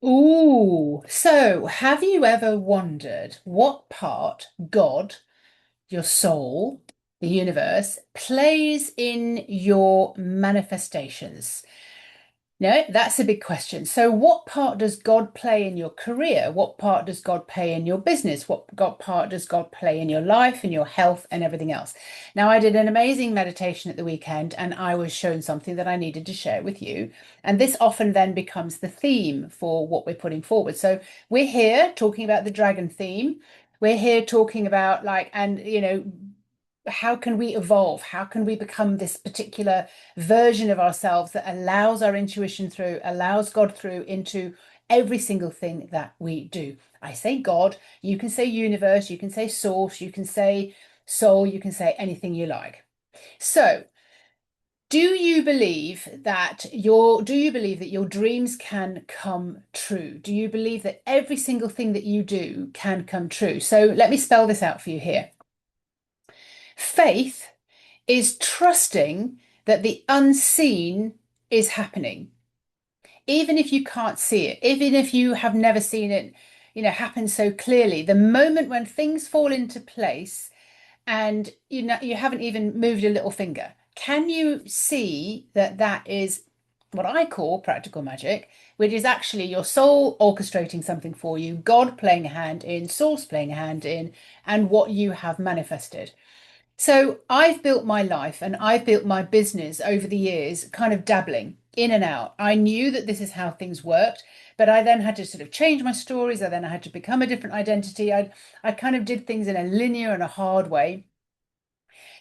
Ooh, so have you ever wondered what part God, your soul, the universe, plays in your manifestations? No, that's a big question. So, what part does God play in your career? What part does God play in your business? What God part does God play in your life and your health and everything else? Now, I did an amazing meditation at the weekend and I was shown something that I needed to share with you. And this often then becomes the theme for what we're putting forward. So, we're here talking about the dragon theme. We're here talking about how can we evolve? How can we become this particular version of ourselves that allows our intuition through, allows God through into every single thing that we do? I say God, you can say universe, you can say source, you can say soul, you can say anything you like. So, do you believe that your dreams can come true? Do you believe that every single thing that you do can come true? So, let me spell this out for you here. Faith is trusting that the unseen is happening, even if you can't see it, even if you have never seen it, happen so clearly. The moment when things fall into place and you haven't even moved a little finger, can you see that that is what I call practical magic, which is actually your soul orchestrating something for you, God playing a hand in, source playing a hand in, and what you have manifested? So I've built my life and I've built my business over the years, kind of dabbling in and out. I knew that this is how things worked, but I then had to sort of change my stories. I had to become a different identity. I kind of did things in a linear and a hard way,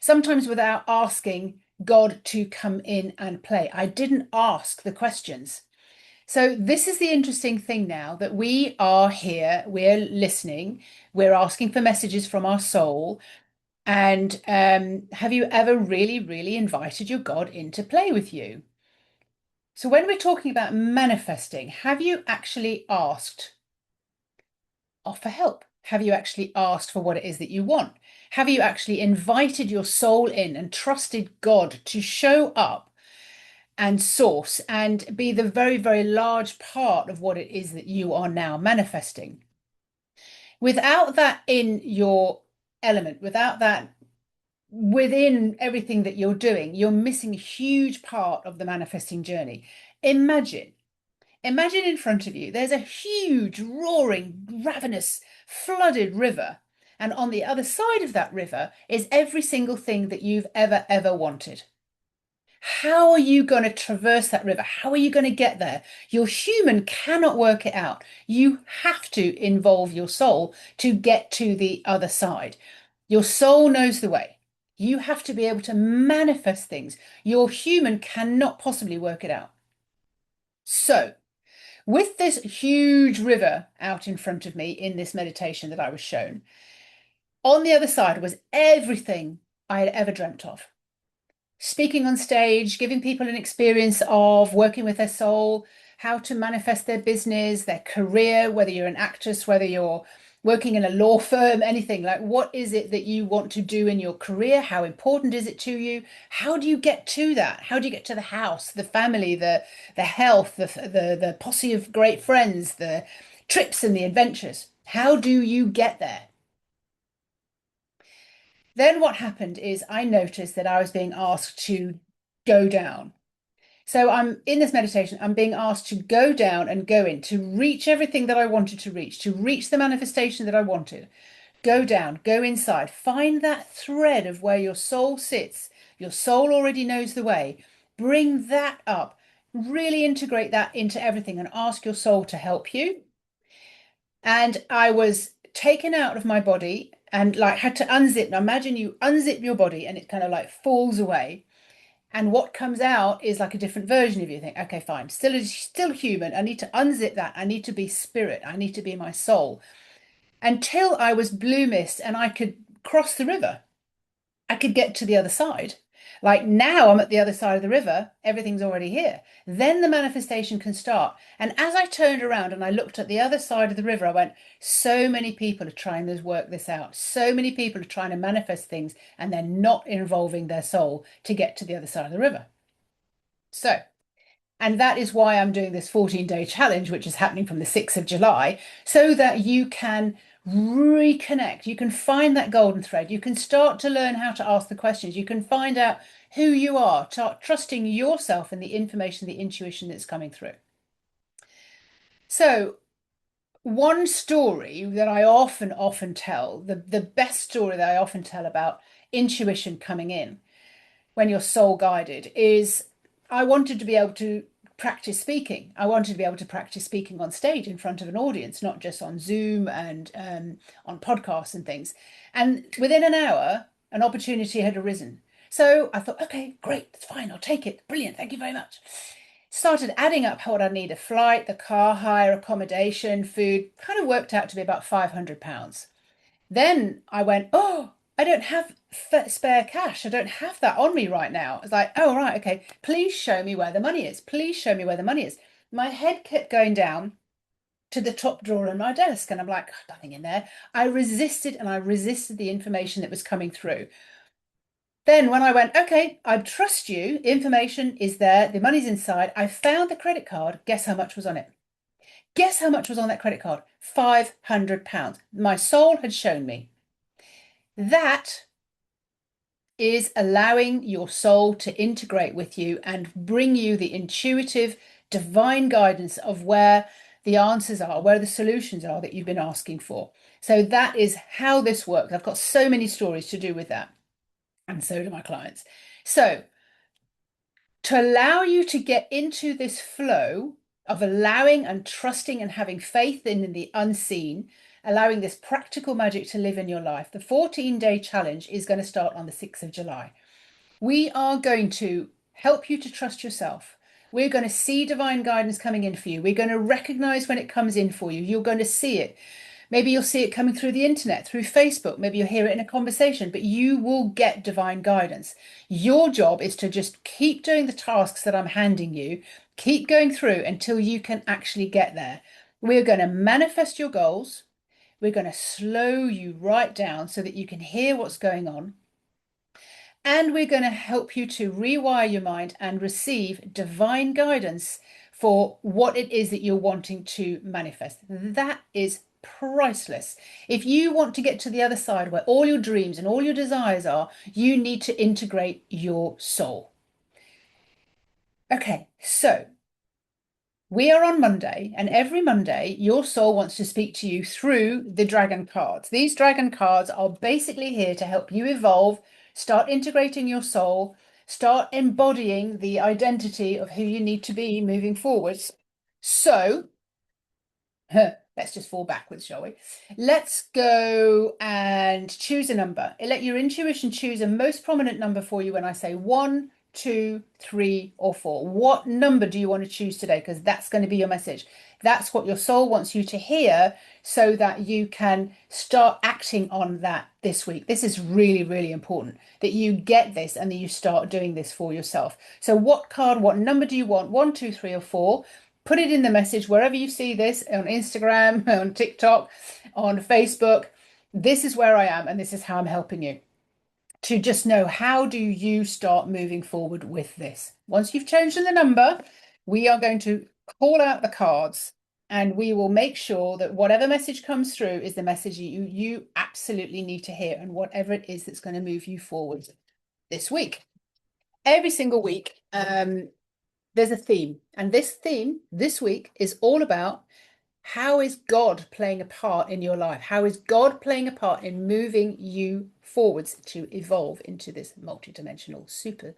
sometimes without asking God to come in and play. I didn't ask the questions. So this is the interesting thing now that we are here, we're listening, we're asking for messages from our soul. And have you ever really, really invited your God in to play with you? So, when we're talking about manifesting, have you actually asked for help? Have you actually asked for what it is that you want? Have you actually invited your soul in and trusted God to show up and source and be the very, very large part of what it is that you are now manifesting? Without that in your element, without that within everything that you're doing, you're missing a huge part of the manifesting journey. Imagine, imagine in front of you, there's a huge, roaring, ravenous, flooded river. And on the other side of that river is every single thing that you've ever wanted. How are you going to traverse that river? How are you going to get there? Your human cannot work it out. You have to involve your soul to get to the other side. Your soul knows the way. You have to be able to manifest things. Your human cannot possibly work it out. So, with this huge river out in front of me in this meditation that I was shown, on the other side was everything I had ever dreamt of. Speaking on stage, giving people an experience of working with their soul, how to manifest their business, their career, whether you're an actress, whether you're working in a law firm, anything like what is it that you want to do in your career? How important is it to you? How do you get to that? How do you get to the house, the family, the health, the posse of great friends, the trips and the adventures? How do you get there? Then what happened is I noticed that I was being asked to go down. So I'm in this meditation, I'm being asked to go down and go in, to reach everything that I wanted to reach the manifestation that I wanted. Go down, go inside, find that thread of where your soul sits. Your soul already knows the way. Bring that up, really integrate that into everything and ask your soul to help you. And I was taken out of my body and like had to unzip. Now imagine you unzip your body and it kind of like falls away. And what comes out is like a different version of you. Think, okay, fine, still human. I need to unzip that. I need to be spirit. I need to be my soul. Until I was blue mist and I could cross the river. I could get to the other side. Like now I'm at the other side of the river, everything's already here. Then the manifestation can start. And as I turned around and I looked at the other side of the river, I went, so many people are trying to work this out. So many people are trying to manifest things and they're not involving their soul to get to the other side of the river. So And that is why I'm doing this 14-day challenge, which is happening from the 6th of July, so that you can reconnect. You can find that golden thread. You can start to learn how to ask the questions. You can find out who you are, start trusting yourself and the information, the intuition that's coming through. So, one story that I often tell, the best story that I often tell about intuition coming in when you're soul guided is I wanted to be able to practice speaking. I wanted to be able to practice speaking on stage in front of an audience, not just on Zoom and on podcasts and things. And within an hour, an opportunity had arisen. So I thought, okay, great, that's fine, I'll take it. Brilliant, thank you very much. Started adding up what I need, a flight, the car hire, accommodation, food, kind of worked out to be about £500. Then I went, oh, I don't have spare cash. I don't have that on me right now. I was like, oh, right, okay. Please show me where the money is. Please show me where the money is. My head kept going down to the top drawer in my desk. And I'm like, oh, nothing in there. I resisted and I resisted the information that was coming through. Then when I went, okay, I trust you. Information is there. The money's inside. I found the credit card. Guess how much was on it? Guess how much was on that credit card? £500. My soul had shown me. That is allowing your soul to integrate with you and bring you the intuitive, divine guidance of where the answers are, where the solutions are that you've been asking for. So that is how this works. I've got so many stories to do with that, and so do my clients. So to allow you to get into this flow of allowing and trusting and having faith in the unseen, allowing this practical magic to live in your life, the 14-day challenge is going to start on the 6th of July. We are going to help you to trust yourself. We're going to see divine guidance coming in for you. We're going to recognize when it comes in for you. You're going to see it. Maybe you'll see it coming through the internet, through Facebook. Maybe you'll hear it in a conversation, but you will get divine guidance. Your job is to just keep doing the tasks that I'm handing you, keep going through until you can actually get there. We're going to manifest your goals. We're going to slow you right down so that you can hear what's going on. And we're going to help you to rewire your mind and receive divine guidance for what it is that you're wanting to manifest. That is priceless. If you want to get to the other side where all your dreams and all your desires are, you need to integrate your soul. Okay, so we are on Monday, and every Monday, your soul wants to speak to you through the dragon cards. These dragon cards are basically here to help you evolve, start integrating your soul, start embodying the identity of who you need to be moving forwards. So, let's just fall backwards, shall we? Let's go and choose a number. Let your intuition choose a most prominent number for you when I say 1, 2, 3, or 4. What number do you want to choose today? Because that's going to be your message. That's what your soul wants you to hear so that you can start acting on that this week. This is really, really important that you get this and that you start doing this for yourself. So what card, what number do you want? 1, 2, 3, or 4? Put it in the message wherever you see this, on Instagram, on TikTok, on Facebook. This is where I am and this is how I'm helping you to just know, how do you start moving forward with this? Once you've chosen the number, we are going to call out the cards and we will make sure that whatever message comes through is the message you absolutely need to hear, and whatever it is that's going to move you forward this week. Every single week, there's a theme, and this theme this week is all about how is God playing a part in your life? How is God playing a part in moving you forwards to evolve into this multidimensional super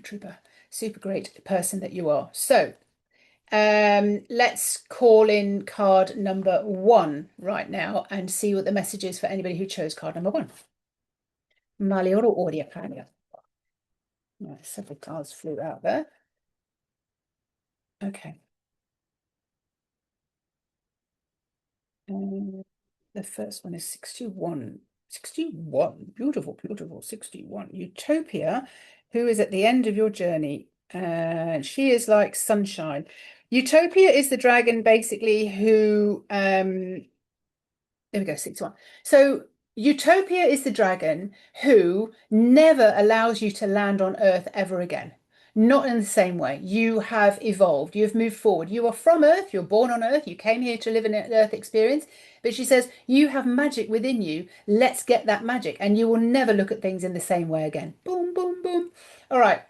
trooper, super great person that you are? So let's call in card number 1 right now and see what the message is for anybody who chose card number 1. Malioro Audio Pania. Several cards flew out there. Okay. The first one is 61. 61. Beautiful, beautiful. 61. Utopia, who is at the end of your journey. She is like sunshine. Utopia is the dragon, basically, who there we go, 61. So Utopia is the dragon who never allows you to land on Earth ever again. Not in the same way. You have evolved, you've moved forward. You are from Earth, you're born on Earth, you came here to live an Earth experience. But she says, you have magic within you. Let's get that magic. And you will never look at things in the same way again. Boom, boom, boom. All right.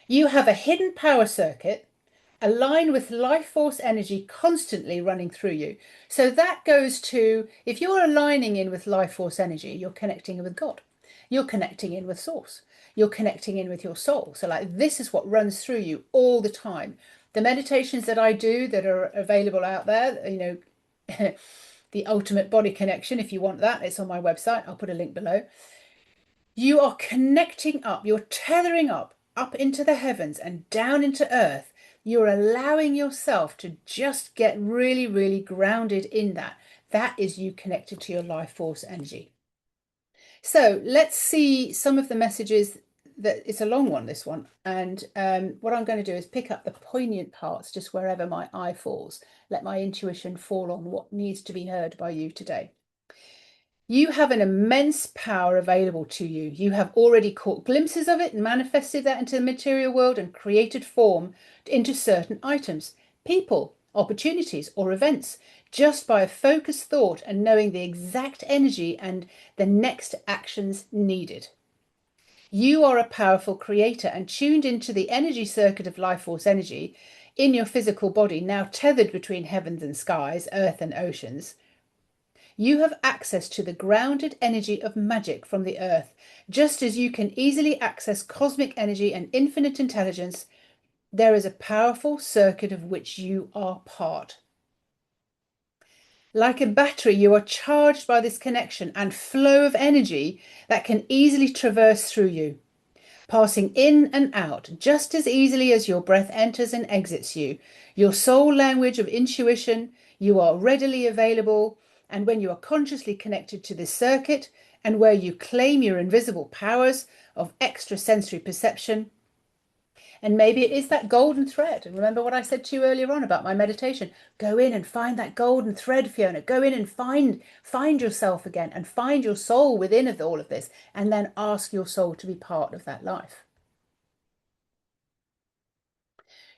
You have a hidden power circuit aligned with life force energy constantly running through you. So that goes to, if you're aligning in with life force energy, you're connecting in with God. You're connecting in with source. You're connecting in with your soul. So like this is what runs through you all the time. The meditations that I do that are available out there, the ultimate body connection, if you want that, it's on my website. I'll put a link below. You are connecting up, you're tethering up into the heavens and down into earth. You're allowing yourself to just get really, really grounded in that. That is you connected to your life force energy. So let's see some of the messages. That it's a long one, this one. And what I'm going to do is pick up the poignant parts just wherever my eye falls. Let my intuition fall on what needs to be heard by you today. You have an immense power available to you. You have already caught glimpses of it and manifested that into the material world and created form into certain items, people, opportunities, or events, just by a focused thought and knowing the exact energy and the next actions needed. You are a powerful creator and tuned into the energy circuit of life force energy in your physical body, now tethered between heavens and skies, earth and oceans. You have access to the grounded energy of magic from the earth, just as you can easily access cosmic energy and infinite intelligence. There is a powerful circuit of which you are part. Like a battery, you are charged by this connection and flow of energy that can easily traverse through you, passing in and out just as easily as your breath enters and exits you. Your soul language of intuition, you are readily available. And when you are consciously connected to this circuit and where you claim your invisible powers of extrasensory perception, and maybe it is that golden thread. And remember what I said to you earlier on about my meditation. Go in and find that golden thread, Fiona. Go in and find yourself again and find your soul within of all of this, and then ask your soul to be part of that life.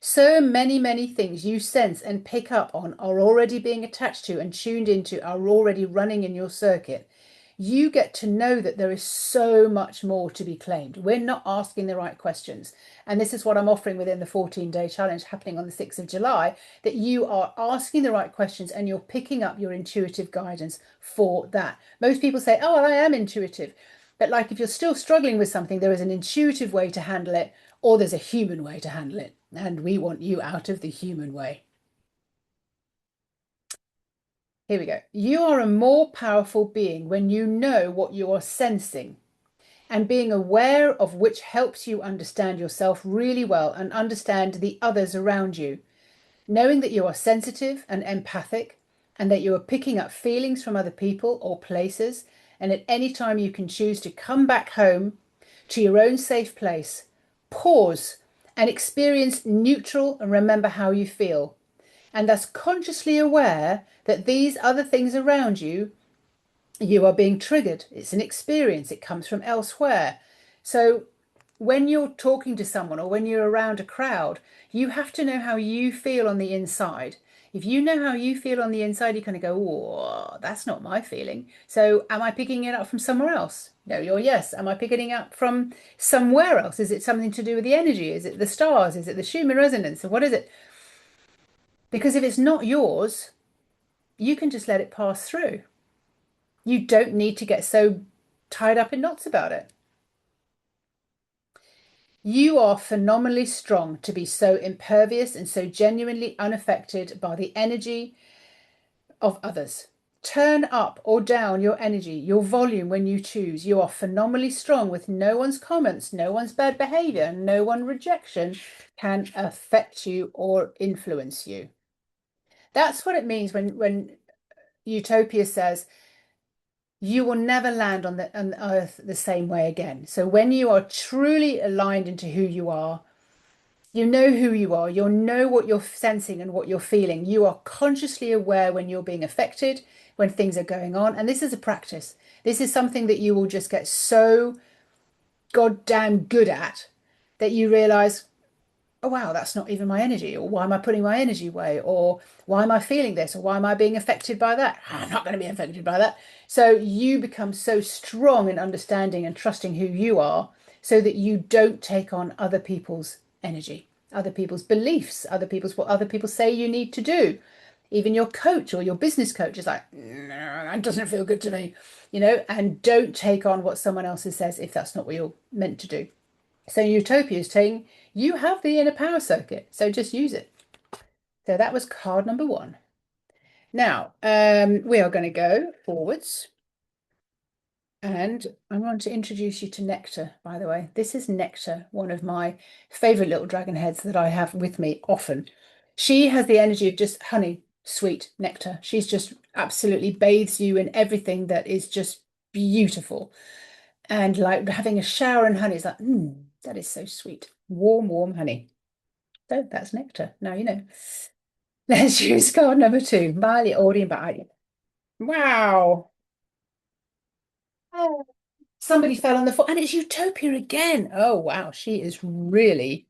So many, many things you sense and pick up on are already being attached to and tuned into, are already running in your circuit. You get to know that there is so much more to be claimed. We're not asking the right questions. And this is what I'm offering within the 14-day challenge happening on the 6th of July, that you are asking the right questions and you're picking up your intuitive guidance for that. Most people say, oh, well, I am intuitive. But like if you're still struggling with something, there is an intuitive way to handle it, or there's a human way to handle it. And we want you out of the human way. Here we go. You are a more powerful being when you know what you are sensing, and being aware of which helps you understand yourself really well and understand the others around you. Knowing that you are sensitive and empathic and that you are picking up feelings from other people or places, and at any time you can choose to come back home to your own safe place, pause and experience neutral and remember how you feel. And thus consciously aware that these other things around you, you are being triggered. It's an experience. It comes from elsewhere. So when you're talking to someone or when you're around a crowd, you have to know how you feel on the inside. If you know how you feel on the inside, you kind of go, oh, that's not my feeling. So am I picking it up from somewhere else? No, you're yes. Am I picking it up from somewhere else? Is it something to do with the energy? Is it the stars? Is it the Schumann resonance? Or what is it? Because if it's not yours, you can just let it pass through. You don't need to get so tied up in knots about it. You are phenomenally strong to be so impervious and so genuinely unaffected by the energy of others. Turn up or down your energy, your volume when you choose. You are phenomenally strong with no one's comments, no one's bad behavior, no one rejection can affect you or influence you. That's what it means when Utopia says, you will never land on the earth the same way again. So when you are truly aligned into who you are, you know who you are, you'll know what you're sensing and what you're feeling. You are consciously aware when you're being affected, when things are going on. And this is a practice. This is something that you will just get so goddamn good at that you realize, oh wow, that's not even my energy, or why am I putting my energy away, or why am I feeling this, or why am I being affected by that? I'm not going to be affected by that. So you become so strong in understanding and trusting who you are so that you don't take on other people's energy, other people's beliefs, other people's what other people say you need to do. Even your coach or your business coach is like, no, that doesn't feel good to me, and don't take on what someone else says if that's not what you're meant to do. So Utopia is saying you have the inner power circuit, so just use it. So that was card number one. Now, we are going to go forwards. And I want to introduce you to Nectar, by the way. This is Nectar, one of my favorite little dragon heads that I have with me often. She has the energy of just honey, sweet nectar. She's just absolutely bathes you in everything that is just beautiful. And like having a shower in honey is like, that is so sweet. Warm, warm honey. So that's Nectar. Now you know. Let's use card number two. Miley Audie Bye. Wow. Oh, somebody fell on the floor, and it's Utopia again. Oh, wow. She is really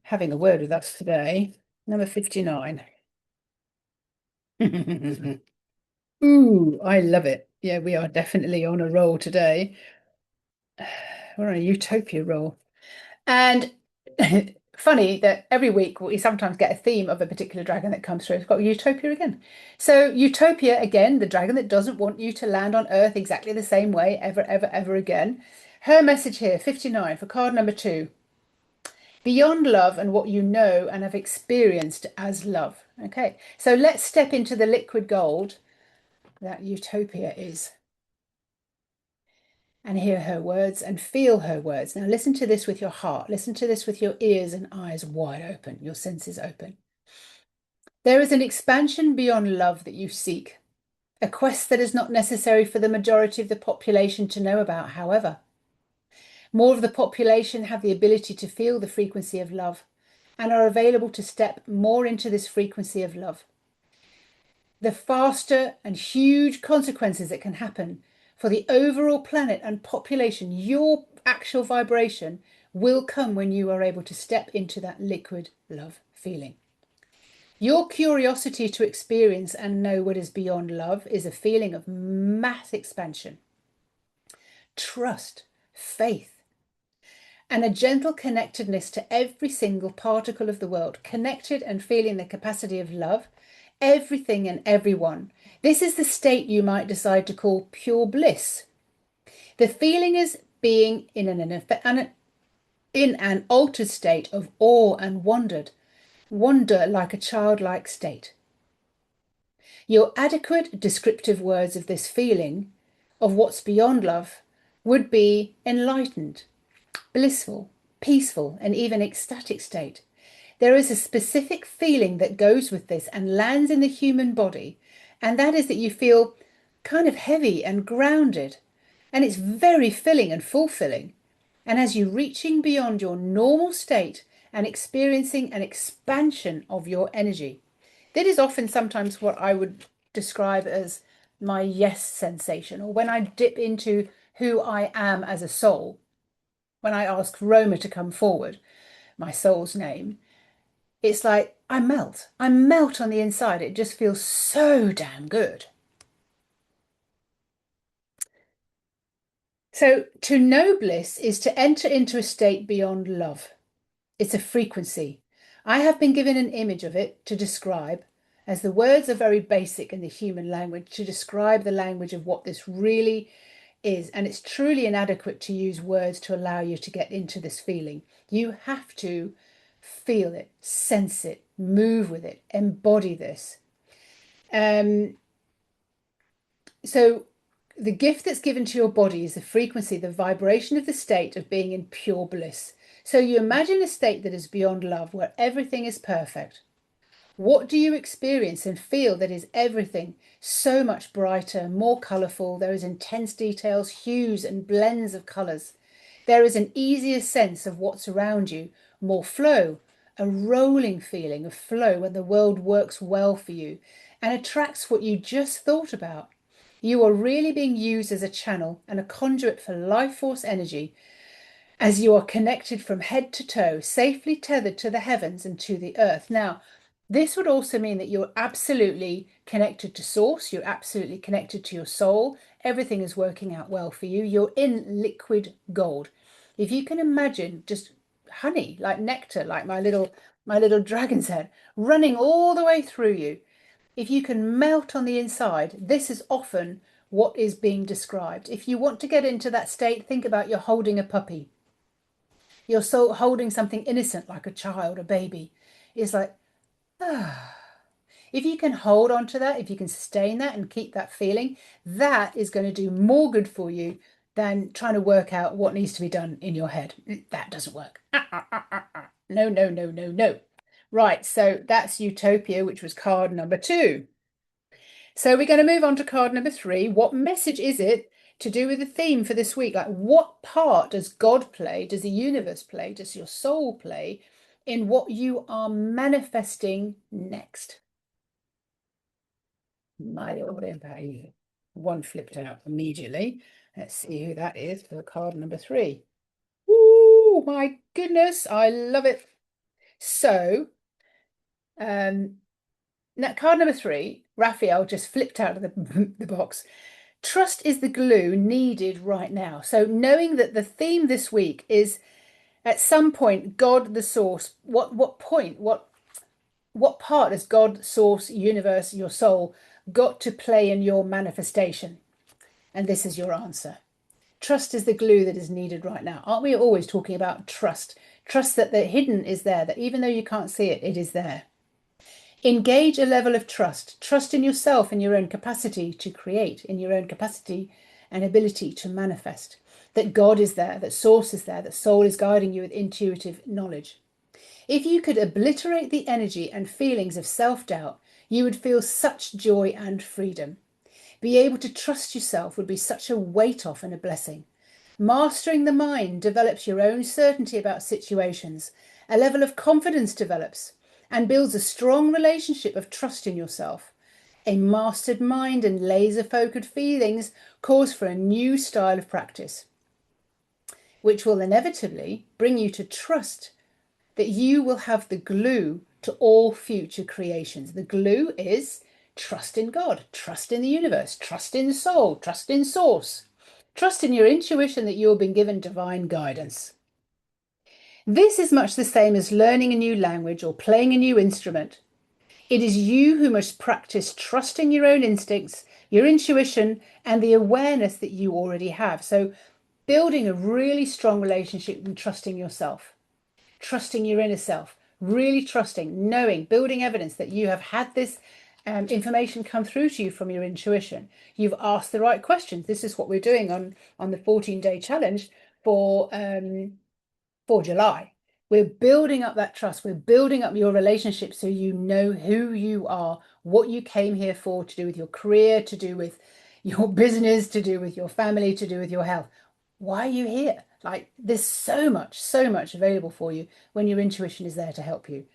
having a word with us today. Number 59. Ooh, I love it. Yeah, we are definitely on a roll today. We're on a Utopia roll. And funny that every week we sometimes get a theme of a particular dragon that comes through. It's got Utopia again. So Utopia again, the dragon that doesn't want you to land on Earth exactly the same way ever, ever, ever again. Her message here, 59 for card number two. Beyond love and what you know and have experienced as love. Okay, so let's step into the liquid gold that Utopia is and hear her words and feel her words. Now, listen to this with your heart. Listen to this with your ears and eyes wide open, your senses open. There is an expansion beyond love that you seek, a quest that is not necessary for the majority of the population to know about, however. More of the population have the ability to feel the frequency of love and are available to step more into this frequency of love. The faster and huge consequences that can happen for the overall planet and population, your actual vibration will come when you are able to step into that liquid love feeling. Your curiosity to experience and know what is beyond love is a feeling of mass expansion, trust, faith, and a gentle connectedness to every single particle of the world, connected and feeling the capacity of love, everything and everyone. This is the state you might decide to call pure bliss. The feeling is being in an altered state of awe and wonder like a childlike state. Your adequate descriptive words of this feeling, of what's beyond love, would be enlightened, blissful, peaceful, and even ecstatic state. There is a specific feeling that goes with this and lands in the human body, and that is that you feel kind of heavy and grounded, and it's very filling and fulfilling. And as you're reaching beyond your normal state and experiencing an expansion of your energy, that is often sometimes what I would describe as my yes sensation, or when I dip into who I am as a soul. When I ask Roma to come forward, my soul's name, it's like I melt. I melt on the inside. It just feels so damn good. So to know bliss is to enter into a state beyond love. It's a frequency. I have been given an image of it to describe, as the words are very basic in the human language, to describe the language of what this really is. And it's truly inadequate to use words to allow you to get into this feeling. You have to feel it, sense it, move with it, embody this. So the gift that's given to your body is the frequency, the vibration of the state of being in pure bliss. So you imagine a state that is beyond love, where everything is perfect. What do you experience and feel that is everything so much brighter, more colourful? There is intense details, hues and blends of colours. There is an easier sense of what's around you, more flow, a rolling feeling of flow when the world works well for you and attracts what you just thought about. You are really being used as a channel and a conduit for life force energy, as you are connected from head to toe, safely tethered to the heavens and to the earth. Now, this would also mean that you're absolutely connected to source, you're absolutely connected to your soul. Everything is working out well for you. You're in liquid gold. If you can imagine just honey, like nectar, like my little dragon's head, running all the way through you. If you can melt on the inside, this is often what is being described. If you want to get into that state, think about you're holding a puppy. You're so holding something innocent like a child, a baby. It's like, ah. If you can hold on to that, if you can sustain that and keep that feeling, that is going to do more good for you than trying to work out what needs to be done in your head. That doesn't work. No, no, no, no, no. Right, so that's Utopia, which was card number 2. So we're going to move on to card number 3. What message is it to do with the theme for this week? Like, what part does God play? Does the universe play? Does your soul play in what you are manifesting next? One flipped out immediately. Let's see who that is for card number 3. Oh my goodness, I love it. So, now card number 3, Raphael just flipped out of the box. Trust is the glue needed right now. So knowing that the theme this week is at some point, God, the source, what point, what part has God, source, universe, your soul got to play in your manifestation? And this is your answer. Trust is the glue that is needed right now. Aren't we always talking about trust? Trust that the hidden is there, that even though you can't see it, it is there. Engage a level of trust. Trust in yourself, in your own capacity to create, in your own capacity and ability to manifest. That God is there, that source is there, that soul is guiding you with intuitive knowledge. If you could obliterate the energy and feelings of self-doubt, you would feel such joy and freedom. Be able to trust yourself would be such a weight off and a blessing. Mastering the mind develops your own certainty about situations. A level of confidence develops and builds a strong relationship of trust in yourself. A mastered mind and laser-focused feelings cause for a new style of practice, which will inevitably bring you to trust that you will have the glue to all future creations. The glue is trust in God, trust in the universe, trust in the soul, trust in source, trust in your intuition that you've been given divine guidance. This is much the same as learning a new language or playing a new instrument. It is you who must practice trusting your own instincts, your intuition, and the awareness that you already have. So building a really strong relationship and trusting yourself, trusting your inner self, really trusting, knowing, building evidence that you have had this information come through to you from your intuition. You've asked the right questions. This is what we're doing on the 14-day challenge for July. We're building up that trust. We're building up your relationship so you know who you are, what you came here for, to do with your career, to do with your business, to do with your family, to do with your health. Why are you here? Like, there's so much available for you when your intuition is there to help you.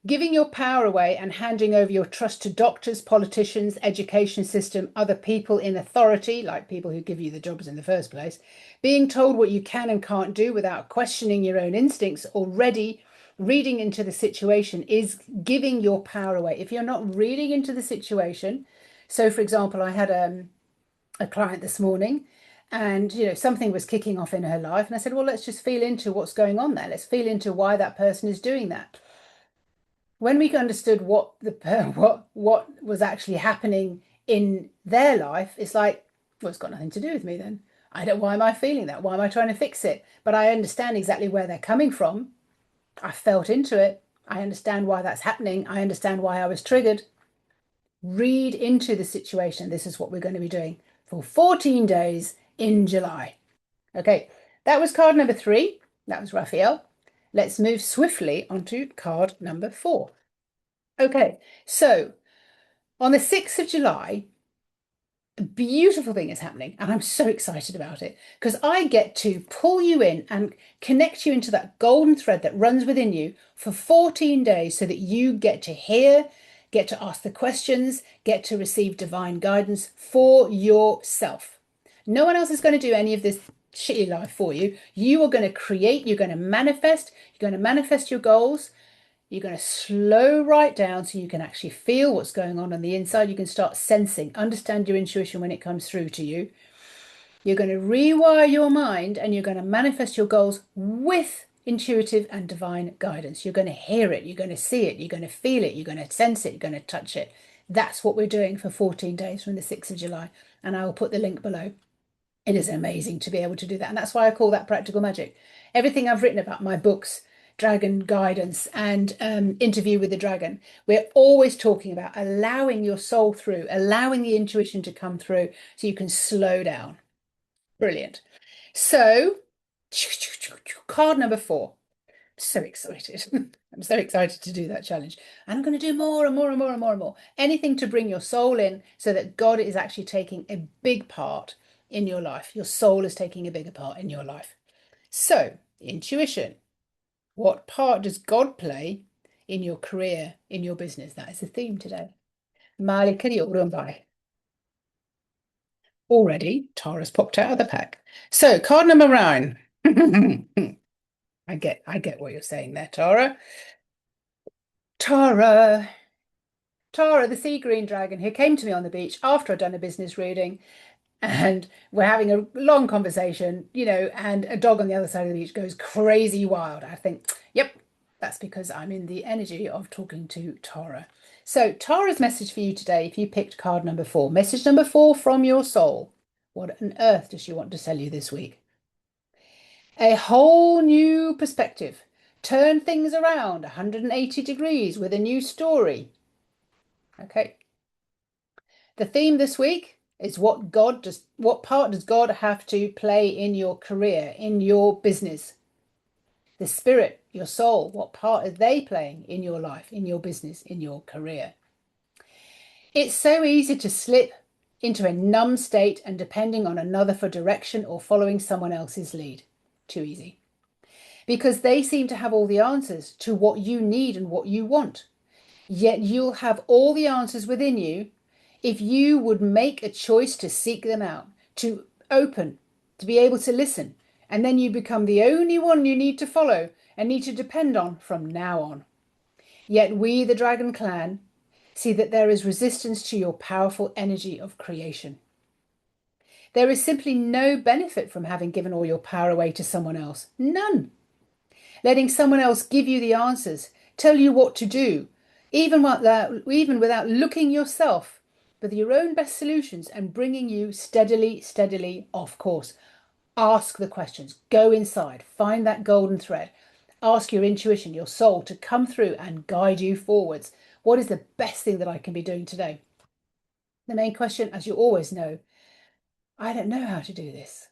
Giving your power away and handing over your trust to doctors, politicians, education system, other people in authority, like people who give you the jobs in the first place, being told what you can and can't do without questioning your own instincts, already reading into the situation is giving your power away. If you're not reading into the situation, so for example, I had a client this morning and something was kicking off in her life, and I said, well, let's just feel into what's going on there. Let's feel into why that person is doing that. When we understood what was actually happening in their life, it's like, well, it's got nothing to do with me then. Why am I feeling that? Why am I trying to fix it? But I understand exactly where they're coming from. I felt into it. I understand why that's happening. I understand why I was triggered. Read into the situation. This is what we're going to be doing for 14 days in July. Okay, that was card number 3. That was Raphael. Let's move swiftly onto card number 4. Okay, so on the 6th of July, a beautiful thing is happening, and I'm so excited about it because I get to pull you in and connect you into that golden thread that runs within you for 14 days so that you get to hear, get to ask the questions, get to receive divine guidance for yourself. No one else is going to do any of this shitty life for you. You are going to create, you're going to manifest your goals. You're going to slow right down so you can actually feel what's going on the inside. You can start sensing, understand your intuition when it comes through to you. You're going to rewire your mind and you're going to manifest your goals with intuitive and divine guidance. You're going to hear it, you're going to see it, you're going to feel it, you're going to sense it, you're going to touch it. That's what we're doing for 14 days from the 6th of July. And I will put the link below. It is amazing to be able to do that. And that's why I call that practical magic. Everything I've written about, my books, Dragon Guidance and Interview with the Dragon, we're always talking about allowing your soul through, allowing the intuition to come through so you can slow down. Brilliant. So, card number 4. So excited. I'm so excited to do that challenge. And I'm going to do more and more and more and more and more. Anything to bring your soul in so that God is actually taking a big part in your life. Your soul is taking a bigger part in your life. So, intuition. What part does God play in your career, in your business? That is the theme today. Already, Tara's popped out of the pack. So, card number 9. I get what you're saying there, Tara. Tara, Tara, the sea green dragon, who came to me on the beach after I'd done a business reading, and we're having a long conversation, and a dog on the other side of the beach goes crazy wild. I think, yep, that's because I'm in the energy of talking to Tara. So, Tara's message for you today, if you picked card number 4, message number 4 from your soul. What on earth does she want to tell you this week? A whole new perspective. Turn things around 180 degrees with a new story. Okay. The theme this week is what part does God have to play in your career, in your business? The spirit, your soul, what part are they playing in your life, in your business, in your career? It's so easy to slip into a numb state and depending on another for direction or following someone else's lead. Too easy. Because they seem to have all the answers to what you need and what you want. Yet you'll have all the answers within you if you would make a choice to seek them out, to open, to be able to listen. And then you become the only one you need to follow and need to depend on from now on. Yet we, the Dragon Clan, see that there is resistance to your powerful energy of creation. There is simply no benefit from having given all your power away to someone else. None. Letting someone else give you the answers, tell you what to do, even without looking yourself with your own best solutions and bringing you steadily off course. Ask the questions, go inside, find that golden thread. Ask your intuition, your soul to come through and guide you forwards. What is the best thing that I can be doing today? The main question, as you always know, I don't know how to do this.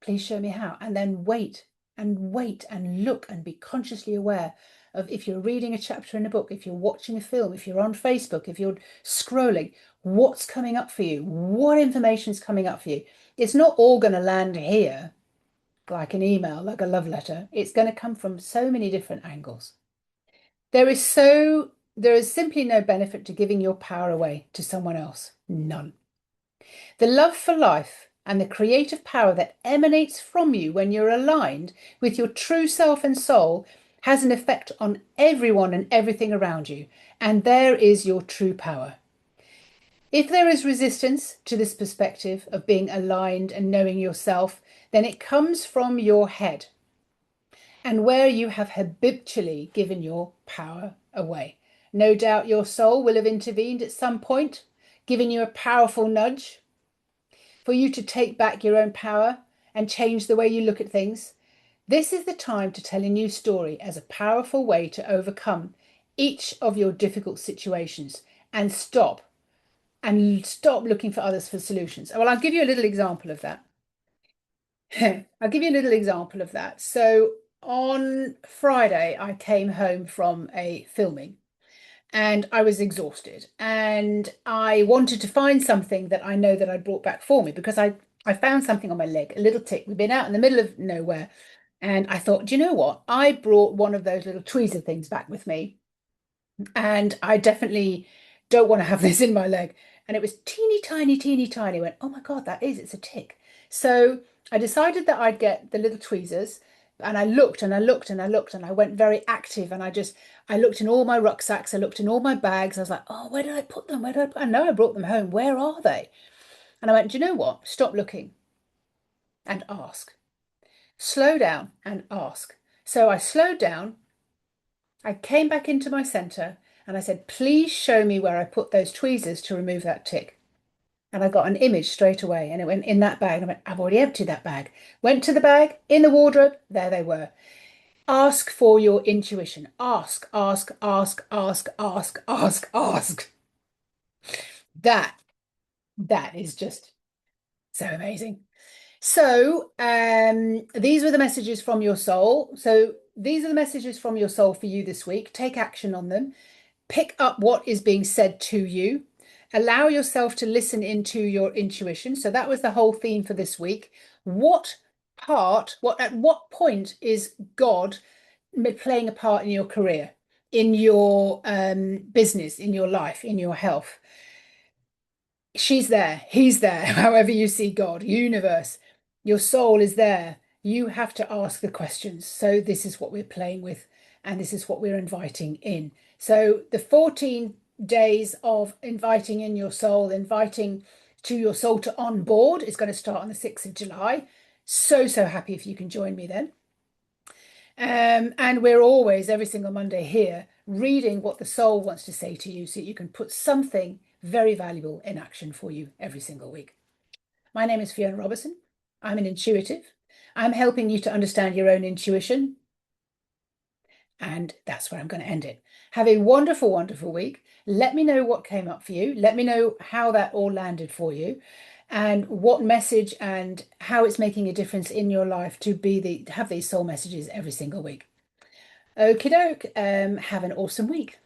Please show me how. And then wait and look and be consciously aware of if you're reading a chapter in a book, if you're watching a film, if you're on Facebook, if you're scrolling, what's coming up for you? What information's coming up for you? It's not all going to land here like an email, like a love letter. It's going to come from so many different angles. There is simply no benefit to giving your power away to someone else. None. The love for life and the creative power that emanates from you when you're aligned with your true self and soul has an effect on everyone and everything around you. And there is your true power. If there is resistance to this perspective of being aligned and knowing yourself, then it comes from your head and where you have habitually given your power away. No doubt your soul will have intervened at some point, giving you a powerful nudge for you to take back your own power and change the way you look at things. This is the time to tell a new story as a powerful way to overcome each of your difficult situations and stop looking for others for solutions. Well, I'll give you a little example of that. I'll give you a little example of that. So on Friday, I came home from a filming and I was exhausted and I wanted to find something that I know that I'd brought back for me because I found something on my leg, a little tick. We've been out in the middle of nowhere and I thought, do you know what? I brought one of those little tweezer things back with me and I definitely don't want to have this in my leg. And it was teeny tiny, teeny tiny. I went, oh my God, it's a tick. So I decided that I'd get the little tweezers, and I looked and I looked and I looked and I went very active, and I looked in all my rucksacks, I looked in all my bags. I was like, oh, where did I put them? Where did I put? I know I brought them home. Where are they? And I went, do you know what? Stop looking and ask. Slow down and ask. So I slowed down. I came back into my center and I said, please show me where I put those tweezers to remove that tick. And I got an image straight away, and it went in that bag. And I went, I've already emptied that bag. Went to the bag, in the wardrobe, there they were. Ask for your intuition. Ask, ask, ask, ask, ask, ask, ask. That, that is just so amazing. So, these were the messages from your soul. So, these are the messages from your soul for you this week. Take action on them. Pick up what is being said to you. Allow yourself to listen into your intuition. So, that was the whole theme for this week. At what point is God playing a part in your career, in your business, in your life, in your health? She's there, he's there, however you see God, universe, your soul is there. You have to ask the questions. So, this is what we're playing with, and this is what we're inviting in. So, the 14 days of inviting in your soul, inviting to your soul to on board is going to start on the 6th of July. So, so happy if you can join me then. And we're always, every single Monday here, reading what the soul wants to say to you so you can put something very valuable in action for you every single week. My name is Fiona Robertson. I'm an intuitive. I'm helping you to understand your own intuition. And that's where I'm going to end it. Have a wonderful, wonderful week. Let me know what came up for you. Let me know how that all landed for you, and what message and how it's making a difference in your life to have these soul messages every single week. Okie doke. Have an awesome week.